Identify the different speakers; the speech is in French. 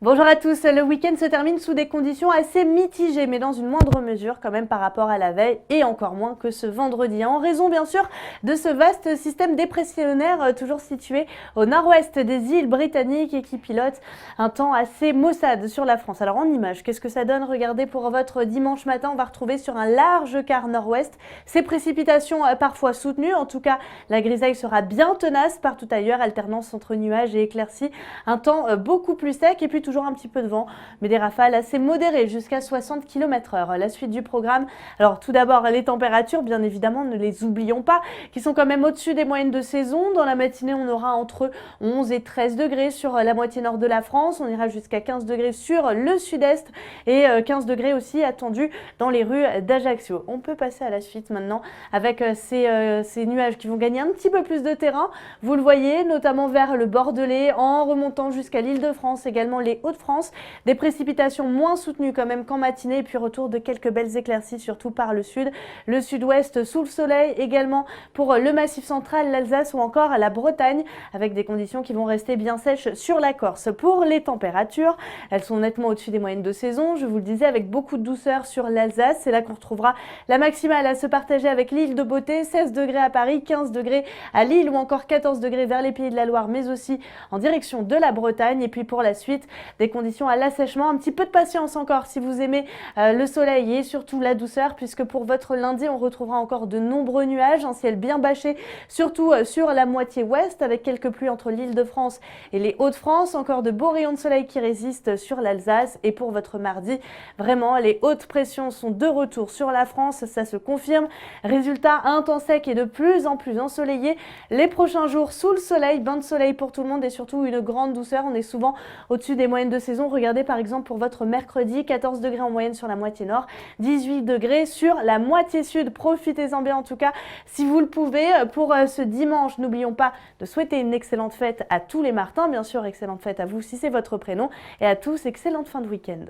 Speaker 1: Bonjour à tous, le week-end se termine sous des conditions assez mitigées, mais dans une moindre mesure quand même par rapport à la veille et encore moins que ce vendredi, en raison bien sûr de ce vaste système dépressionnaire toujours situé au nord-ouest des îles britanniques et qui pilote un temps assez maussade sur la France. Alors en image, qu'est-ce que ça donne? Regardez, pour votre dimanche matin, on va retrouver sur un large quart nord-ouest ces précipitations parfois soutenues. En tout cas, la grisaille sera bien tenace partout ailleurs, alternance entre nuages et éclaircies, un temps beaucoup plus sec et puis toujours un petit peu de vent, mais des rafales assez modérées jusqu'à 60 km/h. La suite du programme, alors tout d'abord les températures, bien évidemment, ne les oublions pas, qui sont quand même au-dessus des moyennes de saison. Dans la matinée, on aura entre 11 et 13 degrés sur la moitié nord de la France, on ira jusqu'à 15 degrés sur le sud-est et 15 degrés aussi attendus dans les rues d'Ajaccio. On peut passer à la suite maintenant avec ces nuages qui vont gagner un petit peu plus de terrain. Vous le voyez, notamment vers le Bordelais, en remontant jusqu'à l'Île-de-France, également les Hauts-de-France. Des précipitations moins soutenues quand même qu'en matinée et puis retour de quelques belles éclaircies, surtout par le sud. Le sud-ouest sous le soleil également pour le Massif central, l'Alsace ou encore la Bretagne, avec des conditions qui vont rester bien sèches sur la Corse. Pour les températures, elles sont nettement au-dessus des moyennes de saison, je vous le disais, avec beaucoup de douceur sur l'Alsace. C'est là qu'on retrouvera la maximale à se partager avec l'île de Beauté, 16 degrés à Paris, 15 degrés à Lille ou encore 14 degrés vers les Pays de la Loire, mais aussi en direction de la Bretagne. Et puis pour la suite, des conditions à l'assèchement, un petit peu de patience encore si vous aimez le soleil et surtout la douceur, puisque pour votre lundi, on retrouvera encore de nombreux nuages, un ciel bien bâché, surtout sur la moitié ouest, avec quelques pluies entre l'Île-de-France et les Hauts-de-France, encore de beaux rayons de soleil qui résistent sur l'Alsace. Et pour votre mardi, vraiment, les hautes pressions sont de retour sur la France, ça se confirme. Résultat, un temps sec et de plus en plus ensoleillé. Les prochains jours sous le soleil, bain de soleil pour tout le monde et surtout une grande douceur. On est souvent au-dessus des moyennes de saison. Regardez par exemple pour votre mercredi, 14 degrés en moyenne sur la moitié nord, 18 degrés sur la moitié sud. Profitez-en bien en tout cas si vous le pouvez. Pour ce dimanche, n'oublions pas de souhaiter une excellente fête à tous les Martins. Bien sûr, excellente fête à vous si c'est votre prénom. Et à tous, excellente fin de week-end.